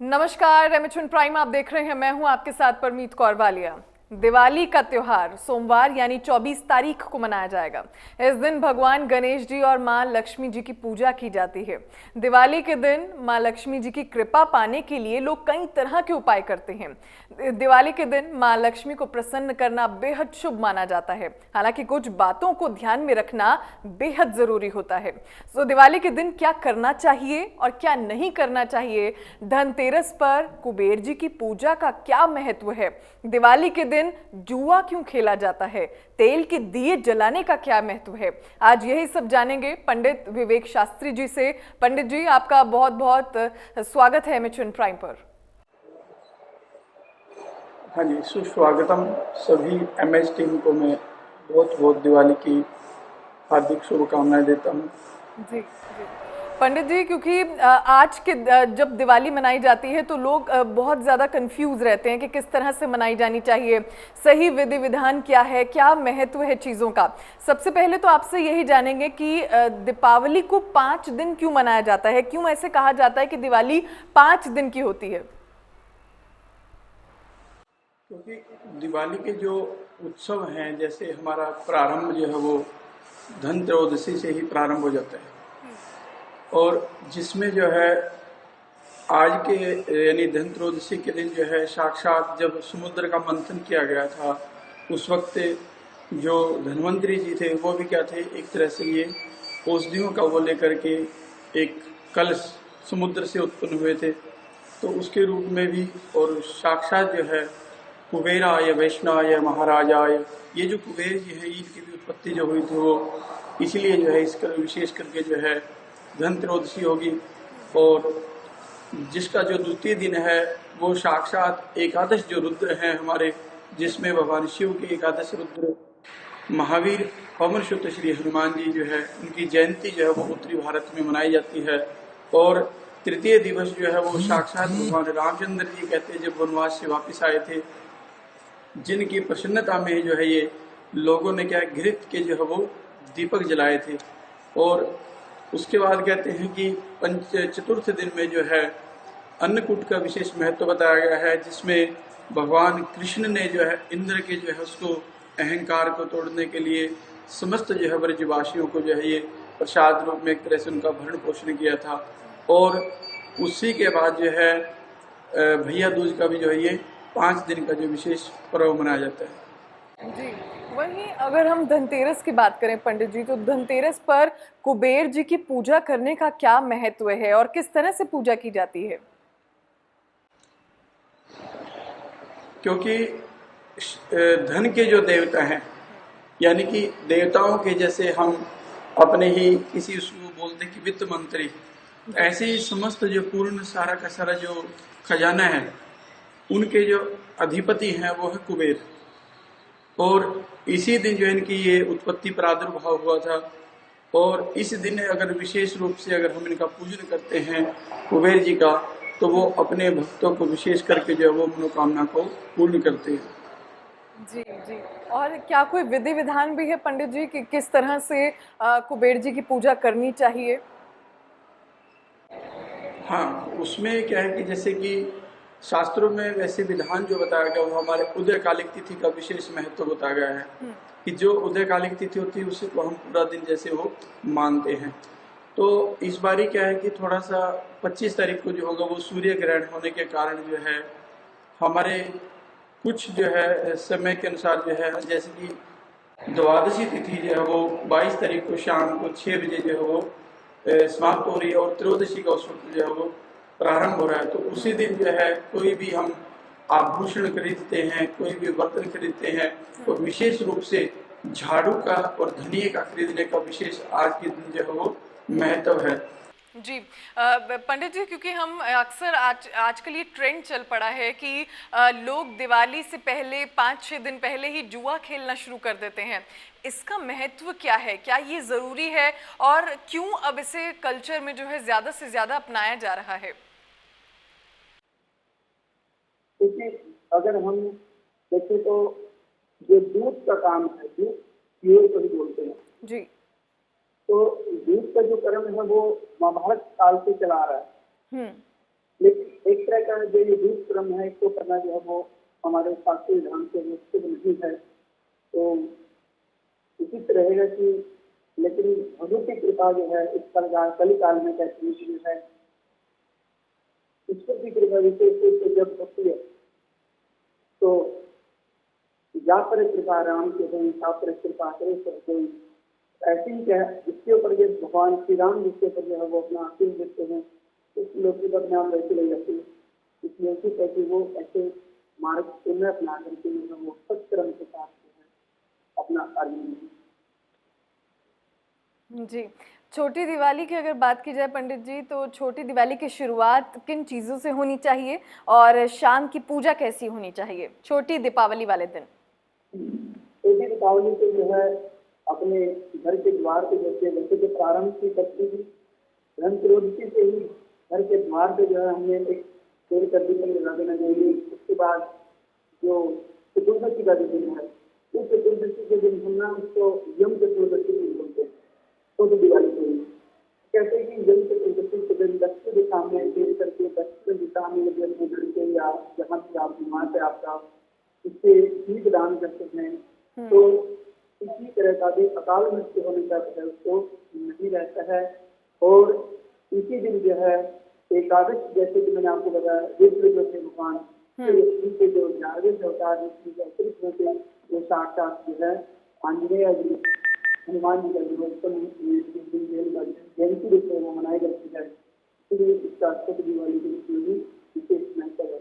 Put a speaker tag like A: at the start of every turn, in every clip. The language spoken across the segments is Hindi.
A: नमस्कार, एमएचएन प्राइम आप देख रहे हैं। मैं हूं आपके साथ परमीत कौर वालिया। दिवाली का त्योहार सोमवार यानी 24 तारीख को मनाया जाएगा। इस दिन भगवान गणेश जी और मां लक्ष्मी जी की पूजा की जाती है। दिवाली के दिन मां लक्ष्मी जी की कृपा पाने के लिए लोग कई तरह के उपाय करते हैं। दिवाली के दिन मां लक्ष्मी को प्रसन्न करना बेहद शुभ माना जाता है। हालांकि कुछ बातों को ध्यान में रखना बेहद जरूरी होता है। तो दिवाली के दिन क्या करना चाहिए और क्या नहीं करना चाहिए, धनतेरस पर कुबेर जी की पूजा का क्या महत्व है, दिवाली के दिन जुआ क्यों खेला जाता है, तेल के दिए जलाने का क्या महत्व है, आज यही सब जानेंगे पंडित विवेक शास्त्री जी से। पंडित जी, आपका बहुत बहुत स्वागत है एमएचएन प्राइम पर।
B: हाँ जी, सुस्वागतम। सभी एमएच टीम को मैं बहुत बहुत दिवाली की हार्दिक शुभकामनाएं देता हूँ।
A: जी जी पंडित जी, क्योंकि आज के जब दिवाली मनाई जाती है तो लोग बहुत ज़्यादा कंफ्यूज रहते हैं कि किस तरह से मनाई जानी चाहिए, सही विधि विधान क्या है, क्या महत्व है चीज़ों का। सबसे पहले तो आपसे यही जानेंगे कि दीपावली को 5 दिन क्यों मनाया जाता है, क्यों ऐसे कहा जाता है कि दिवाली 5 दिन की होती है।
B: क्योंकि दिवाली के जो उत्सव हैं, जैसे हमारा प्रारंभ जो है वो धनत्रयोदशी से ही प्रारंभ हो जाता है, और जिसमें जो है आज के यानी धनत्रयोदशी के दिन जो है साक्षात जब समुद्र का मंथन किया गया था, उस वक्त जो धन्वंतरी जी थे वो भी क्या थे, एक तरह से ये औषधियों का वो लेकर के एक कलश समुद्र से उत्पन्न हुए थे, तो उसके रूप में भी। और साक्षात जो है कुबेराय वैष्णवाय महाराजाय, ये जो कुबेर जी है इनकी भी उत्पत्ति जो हुई थी वो इसलिए जो है इसका विशेष करके जो है धनत्रयोदशी होगी। और जिसका जो द्वितीय दिन है वो साक्षात एकादश जो रुद्र हैं हमारे, जिसमें भगवान शिव के एकादश रुद्र महावीर पवन सुत श्री हनुमान जी जो है उनकी जयंती जो है वो उत्तरी भारत में मनाई जाती है। और तृतीय दिवस जो है वो साक्षात भगवान रामचंद्र जी कहते हैं जब वनवास से वापिस आए थे, जिनकी प्रसन्नता में जो है ये लोगों ने क्या घृत के जो है वो दीपक जलाए थे। और उसके बाद कहते हैं कि चतुर्थ दिन में जो है अन्नकूट का विशेष महत्व बताया गया है, जिसमें भगवान कृष्ण ने जो है इंद्र के जो है उसको अहंकार को तोड़ने के लिए समस्त जो है ब्रजवासियों को जो है ये प्रसाद रूप में एक तरह से उनका भरण पोषण किया था। और उसी के बाद जो है भैया दूज का भी जो है ये 5 दिन का जो विशेष पर्व मनाया जाता है।
A: जी, वहीं अगर हम धनतेरस की बात करें पंडित जी, तो धनतेरस पर कुबेर जी की पूजा करने का क्या महत्व है और किस तरह से पूजा की जाती है।
B: क्योंकि धन के जो देवता हैं, यानी कि देवताओं के जैसे हम अपने ही किसी उसको बोलते कि वित्त मंत्री, ऐसे ही समस्त जो पूर्ण सारा का सारा जो खजाना है उनके जो अधिपति हैं वो है कुबेर। और इसी दिन जो इनकी ये उत्पत्ति प्रादुर्भाव हुआ था। और इस दिन अगर विशेष रूप से अगर हम इनका पूजन करते हैं कुबेर जी का, तो वो अपने भक्तों को विशेष करके जो है वो मनोकामना को पूर्ण करते हैं।
A: जी जी, और क्या कोई विधि विधान भी है पंडित जी कि किस तरह से कुबेर जी की पूजा करनी चाहिए।
B: हाँ, उसमें क्या है कि जैसे कि शास्त्रों में वैसे विधान जो बताया गया वो हमारे उदयकालिक तिथि का विशेष महत्व बताया गया है, कि जो उदयकालिक तिथि होती है उसी को हम पूरा दिन जैसे वो मानते हैं। तो इस बारी क्या है कि थोड़ा सा 25 तारीख को जो होगा वो सूर्य ग्रहण होने के कारण जो है हमारे कुछ जो है समय के अनुसार जो है, जैसे कि द्वादशी तिथि जो है वो 22 तारीख को शाम को 6 बजे जो है वो समाप्त हो रही है, और त्रयोदशी का उस वक्त जो है वो प्रारंभ हो रहा है। तो उसी दिन जो है कोई भी हम आभूषण खरीदते हैं, कोई भी बर्तन खरीदते हैं, तो विशेष रूप से झाड़ू का और धनिये का खरीदने का विशेष आज के दिन जो है वो महत्व है।
A: जी, पंडित जी, क्योंकि हम अक्सर आजकल ये ट्रेंड चल पड़ा है कि लोग दिवाली से पहले 5-6 दिन पहले ही जुआ खेलना शुरू कर देते हैं। इसका महत्व क्या है, क्या ये जरूरी है और क्यों अब इसे कल्चर में जो है ज्यादा से ज्यादा अपनाया जा रहा है।
C: क्योंकि अगर हम देखें तो जो दूध का काम है, दूध प्योर को ही बोलते हैं,
A: जी
C: तो दूध का जो कर्म है वो महाभारत काल से चला आ रहा है। लेकिन एक तरह का जो ये दूध क्रम है इसको करना जो है वो हमारे शास्त्रीय ढंग से निश्चित नहीं है। तो उचित रहेगा कि लेकिन भगवत की कृपा जो है इस कलिकाल में कैसे जो है ईश्वर की कृपा विशेष रूप से जब होती है तो जा पर कृपा राम के हो, ता पर कृपा करे सब कोई। ऐसी ही क्या जिसके ऊपर ये भगवान श्री राम जिसके ऊपर जो है वो अपना आशीर्वाद देते हैं उस लोग की अपने आप वैसे ले जाती है। इसलिए उसी कहती वो ऐसे मार्ग पुण्य अपना करके वो सत्कर्म के साथ जो है अपना कार्य।
A: जी, छोटी दिवाली की अगर बात की जाए पंडित जी, तो छोटी दिवाली की शुरुआत किन चीज़ों से होनी चाहिए और शाम की पूजा कैसी होनी चाहिए छोटी दीपावली वाले दिन?
C: छोटी दीपावली को जो है अपने घर के द्वार पे जैसे कि प्रारंभ की पत्नी धनत्रयोदशी से ही घर के द्वार पे जो है हमने एक पेड़ का दीपक लगा देना चाहिए। उसके बाद जो चतुर्दशी का जो दिन है उस चतुर्दशी के दिन हम ना उसको यम चतुर्दशी दिन बोलते हैं। छोटी दिवाली को कहते हैं कि यम चतुर्दशी के दिन दक्षिण दिशा में देख करके दक्षिण दिशा में यदि अपने घर के या जहाँ भी आप वहाँ से आपका इससे दीप दान करते हैं तो इसी तरह का भी अकाल मृत्यु होने का है उसको नहीं रहता है। और इसी दिन जो है एकादश जैसे कि मैंने आपको बताया रुद्र जो थे भगवान उनके जो जागृत अवतार अतिरिक्त होते वो साक्षात जो है आंजनेय जी हनुमान जी का जयंती रूप में वो मनाई जाती है। इसलिए इसका छोटी दिवाली के रूप में भी विशेष महत्व है।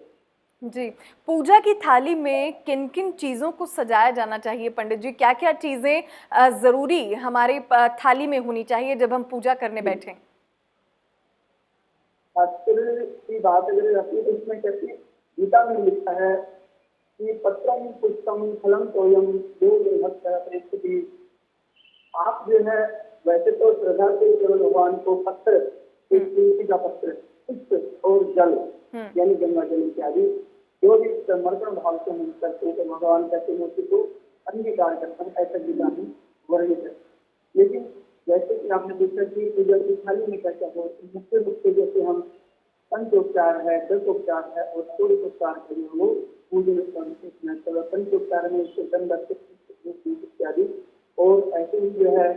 A: जी, पूजा की थाली में किन-किन चीज़ों को सजाया जाना चाहिए पंडित जी? क्या-क्या चीज़ें ज़रूरी हमारे थाली में होनी चाहिए जब हम पूजा करने बैठें?
C: शास्त्र की बात अगर आती है तो इसमें कहते हैं गीता में लिखा है कि पत्रम पुष्पम फलम तोयम जो भक्त प्रेषति। आप जो है वैसे तो श्रद्धा से केवल भगवान को पत्र एक तुलसी का पत्र पुष्प और जल यानी गंगा जल इत्यादि जो भी समर्पण भाव से हम करते हैं तो भगवान कहते हैं उसी को अंगीकार करते हैं ऐसा गीता में वर्णित है। लेकिन जैसे कि आपने पूछा कि पूजा की थाली में क्या क्या हो मुख्य रूप से जैसे हम पंचोपचार है दसोपचार है और षोडशोपचार का जो वो पूजन पंचोपचार में इत्यादि और ऐसे ही जो है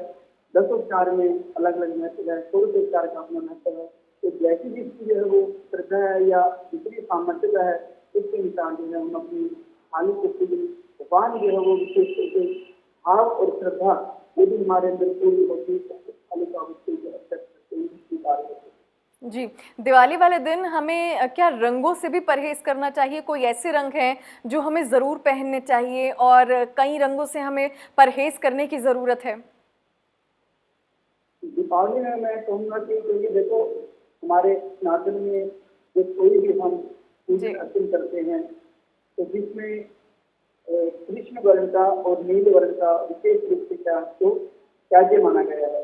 C: दसोपचार में अलग अलग महत्व है षोडशोपचार का अपना महत्व है। तो जैसी जिसकी जो है वो श्रद्धा है या दूसरी सामर्थ्य है उसके अनुसार जो है हम अपनी थाली को पूजन भगवान जो है वो विशेष करके भाव और श्रद्धा यदि हमारे अंदर पूरी होती है तो थाली का उससे जो है
A: जी, दिवाली वाले दिन हमें क्या रंगों से भी परहेज करना चाहिए? कोई ऐसे रंग हैं जो हमें ज़रूर पहनने चाहिए और कई रंगों से हमें परहेज करने की ज़रूरत है?
C: दीपावली में मैं कहूँगा कि क्योंकि देखो हमारे सनातन में जो कोई भी हम पूजन अर्चन करते हैं तो जिसमें कृष्ण वर्ण का और नील वर्ण का विशेष रूप से क्या तो त्याज्य माना गया है।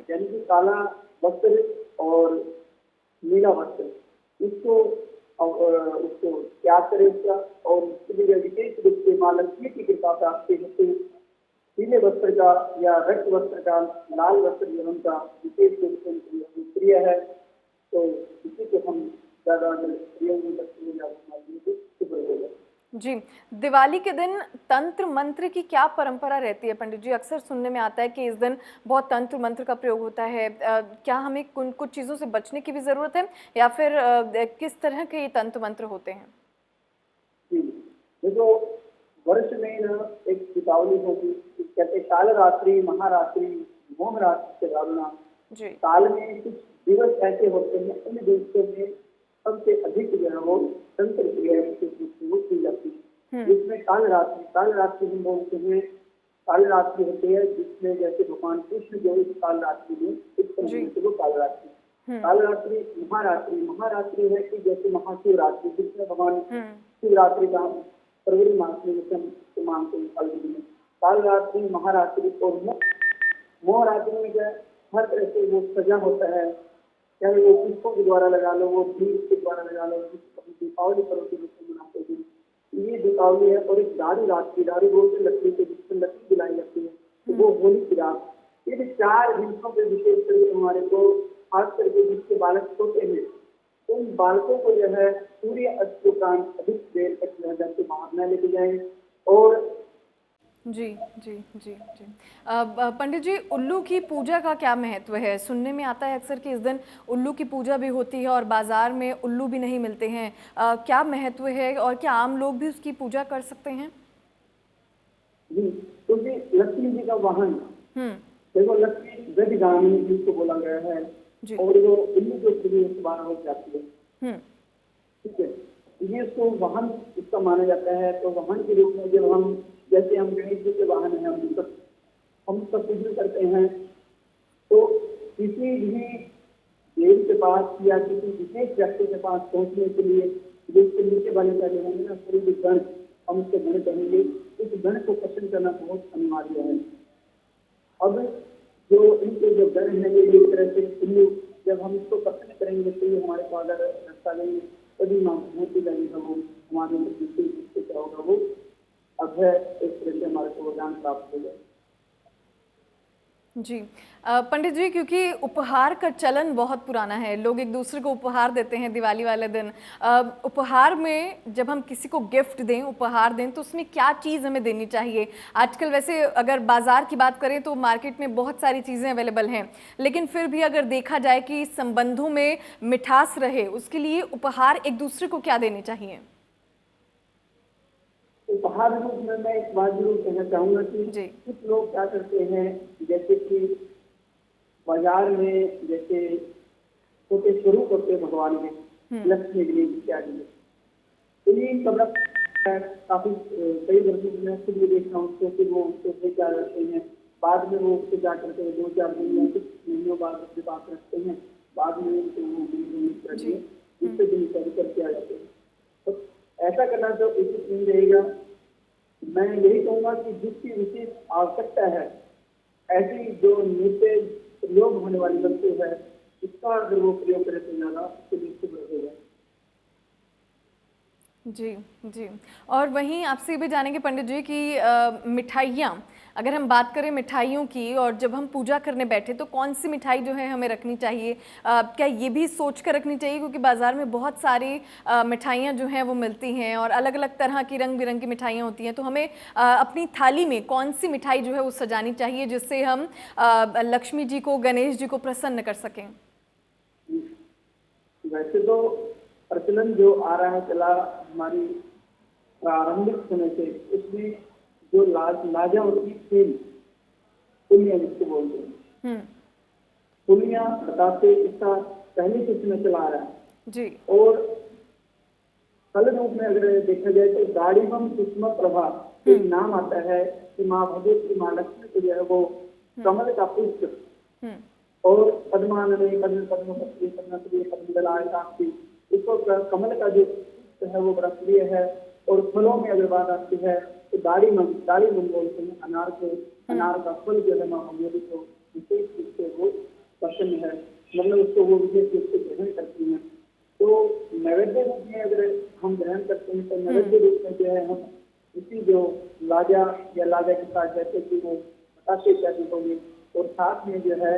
C: यानी कि काला वस्त्र और नीला वस्त्र इसको उसको त्याग करे उसका और उसके लिए विशेष रूप से माँ लक्ष्मी की कृपा प्राप्ति हेतु पीले वस्त्र का या रक्त वस्त्र का लाल वस्त्र जो उनका विशेष रूप से प्रिय है तो इसी को हम ज्यादा
A: जी, दिवाली के दिन तंत्र मंत्र की क्या परंपरा रहती है पंडित जी? अक्सर सुनने में आता है कि इस दिन बहुत तंत्र मंत्र का प्रयोग होता है। क्या हमें कुछ चीज़ों से बचने की भी ज़रूरत है या फिर किस तरह के ये तंत्र मंत्र होते हैं?
C: देखो वर्ष में न एक दीपावली होगी कहते काल रात्रि महारात्रि मोह रात्रि से भावना काल में कुछ दिवस ऐसे होते हैं उन दिवसों में सबसे अधिक जो है वो तंत्र क्रिया की जाती है जिसमें काल रात्रि हम बोलते हैं काल रात्रि होती है जिसमें जैसे भगवान कृष्ण जो इस काल रात्रि में इस काल रात्रि महारात्रि है कि जैसे महाशिवरात्रि जिसमें भगवान शिवरात्रि का फरवरी मास में मानते हैं काल रात्रि महारात्रि और मोह रात्रि में जो हर तरह से वो सजा होता है चाहे वो पुष्पों के द्वारा लगा लो वो दीप के द्वारा लगा लो दीपावली पर्व के रूप में मनाते हैं। ये दीपावली है और एक दारू बोलते लकड़ी के जिसमें लकड़ी जलाई जाती है तो वो होली की रात। ये 4 दिवसों के विशेष करके हमारे को खास करके जिसके बालक छोटे हैं उन बालकों को जो है सूर्य अस्त के उपरांत अधिक देर तक जो है घर से बाहर न लेके जाए। और
A: जी जी जी जी पंडित जी, उल्लू की पूजा का क्या महत्व है? सुनने में आता है अक्सर कि इस दिन उल्लू की पूजा भी होती है और बाजार में उल्लू भी नहीं मिलते हैं। क्या महत्व है और क्या आम लोग भी उसकी पूजा कर सकते हैं?
C: जी, क्योंकि लक्ष्मी जी का वाहन,
A: हम्म।
C: देखो लक्ष्मी गजगामी जिसको बोला गया है,
A: जी।
C: और वो उल्लू जो पूरी सवार हो जाती है,
A: हम्म।
C: ठीक है, ये उसको वाहन उसका माना जाता है। तो वाहन के रूप में जब हम, जैसे हम गणेश जी के वाहन है, हम सब पूजन करते हैं, तो किसी भी देव के पास या किसी विशेष व्यक्ति के पास पहुंचने के लिए जो उसके नीचे वाले पहले होंगे ना, पूरी जो गण, हम उसको गण कहेंगे, उस गण को पसंद करना बहुत अनिवार्य है। अब जो इनके जो गण है, ये एक तरह से उल्लू, जब हम इसको पसंद करेंगे तो ये हमारे पास अगर रास्ता लेंगे तभी होती लगेगा, वो हमारे अंदर क्या होगा, वो अभय एक तरह से हमारे को वरदान प्राप्त हो जाए।
A: जी पंडित जी, क्योंकि उपहार का चलन बहुत पुराना है, लोग एक दूसरे को उपहार देते हैं दिवाली वाले दिन। उपहार में जब हम किसी को गिफ्ट दें, उपहार दें, तो उसमें क्या चीज़ हमें देनी चाहिए? आजकल वैसे अगर बाज़ार की बात करें तो मार्केट में बहुत सारी चीज़ें अवेलेबल हैं, लेकिन फिर भी अगर देखा जाए कि संबंधों में मिठास रहे, उसके लिए उपहार एक दूसरे को क्या देने चाहिए?
C: उपहार रूप में मैं एक बात जरूर कहना चाहूंगा कि कुछ लोग क्या करते हैं, जैसे कि बाजार में जैसे छोटे स्वरूप होते हैं भगवान के, लक्ष्मी गणेश इत्यादि, तो ये सब काफी कई वर्षों में खुद भी देखा हूँ, तो फिर वो उसको ले जा रखते हैं, बाद में वो उसको जा करते हैं 2-4 दिन या कुछ महीनों बाद उसके पास रखते हैं, बाद में उनको जिससे भी करके आ जाते हैं। तो ऐसा करना तो उचित नहीं रहेगा। मैं यही कहूँगा कि जिसकी विशेष आवश्यकता है, ऐसी जो नृत्य प्रयोग होने वाली वस्तु है, उसका अगर वो प्रयोग करे तो ज़्यादा उसके लिए शुभ रहेगा।
A: जी जी। और वहीं आपसे भी जानेंगे पंडित जी कि मिठाइयाँ, अगर हम बात करें मिठाइयों की, और जब हम पूजा करने बैठे तो कौन सी मिठाई जो है हमें रखनी चाहिए? क्या ये भी सोच कर रखनी चाहिए, क्योंकि बाज़ार में बहुत सारी मिठाइयाँ जो हैं वो मिलती हैं और अलग अलग तरह की रंग बिरंगी मिठाइयाँ होती हैं, तो हमें अपनी थाली में कौन सी मिठाई जो है वो सजानी चाहिए जिससे हम लक्ष्मी जी को, गणेश जी को प्रसन्न कर सकें?
C: वैसे तो प्रचलन जो आ रहा है चला हमारी प्रारंभिक समय से, उसमें जो लाजा होती थी, पुलिया जिसको बोलते हैं, पुलिया बताते इसका पहले से समय चला आ रहा है जी। और फल रूप में अगर देखा जाए तो दाड़ीमम सुषमा प्रभा एक नाम आता है कि माँ भगवती, माँ लक्ष्मी को जो है वो कमल का पुष्प और पद्मानने पद्म पद्मपत्री पद्मश्री पद्मदलाय कांति, इसको कमल का जो है वो बड़ा प्रिय है। और फलों में अगर बात आती है तो दाड़ीमम बोलते हैं अनार को, अनार का फल जो है माँ भगवती को विशेष रूप से वो पसंद है, मतलब उसको वो विशेष रूप से ग्रहण करती हैं। तो नैवेद्य रूप में अगर हम ग्रहण करते हैं तो नैवेद्य रूप में जो है हम इसी जो लाजा या लाजा के साथ जैसे कि वो बताते इत्यादि होंगे, और साथ में जो है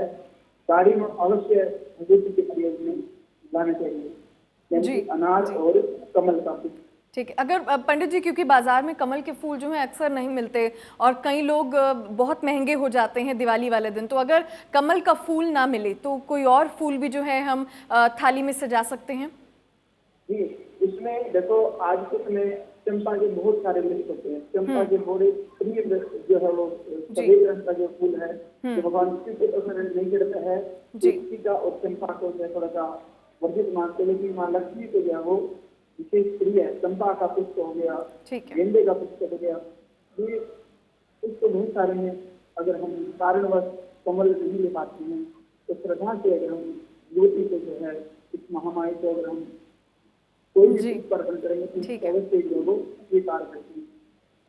C: दाढ़ी में अवश्य भगवती के प्रयोग में लाना चाहिए, यानी अनार और कमल का फूल।
A: ठीक है। अगर पंडित जी, क्योंकि बाजार में कमल के फूल जो हैं अक्सर नहीं मिलते और कई लोग बहुत महंगे हो जाते हैं दिवाली वाले दिन, तो अगर कमल का फूल ना मिले तो कोई और फूल भी जो है हम थाली में सजा सकते हैं?
C: जी, इसमें देखो आज के समय चंपा के बहुत सारे वृक्ष होते हैं, चंपा के बड़े प्रिय जो है वो सफेद रंग का जो फूल है, जो भगवान शिव को पसंद नहीं करता है, तुलसी का और चंपा को थोड़ा सा वर्जित मानते, लेकिन माँ लक्ष्मी को जो है वो विशेष प्रिय है। चंपा का पुष्प हो गया, गेंदे का पुष्प हो गया, ये पुष्प बहुत सारे हैं। अगर हम कारणवश कमल नहीं ले पाते हैं तो श्रद्धा से अगर हम ज्योति को जो है इस महामारी को अगर हम कोई भी पुष्प अर्पण करेंगे तो अवश्य जो वो स्वीकार करते हैं।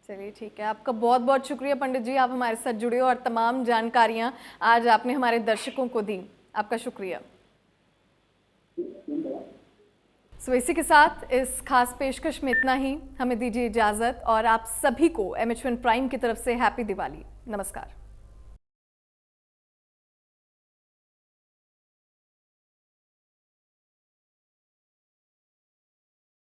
A: चलिए ठीक है, आपका बहुत बहुत शुक्रिया पंडित जी, आप हमारे साथ जुड़े और तमाम जानकारियाँ आज आपने हमारे दर्शकों को दी, आपका शुक्रिया। सो इसी के साथ इस खास पेशकश में इतना ही, हमें दीजिए इजाज़त और आप सभी को MH1 प्राइम की तरफ से हैप्पी दिवाली। नमस्कार।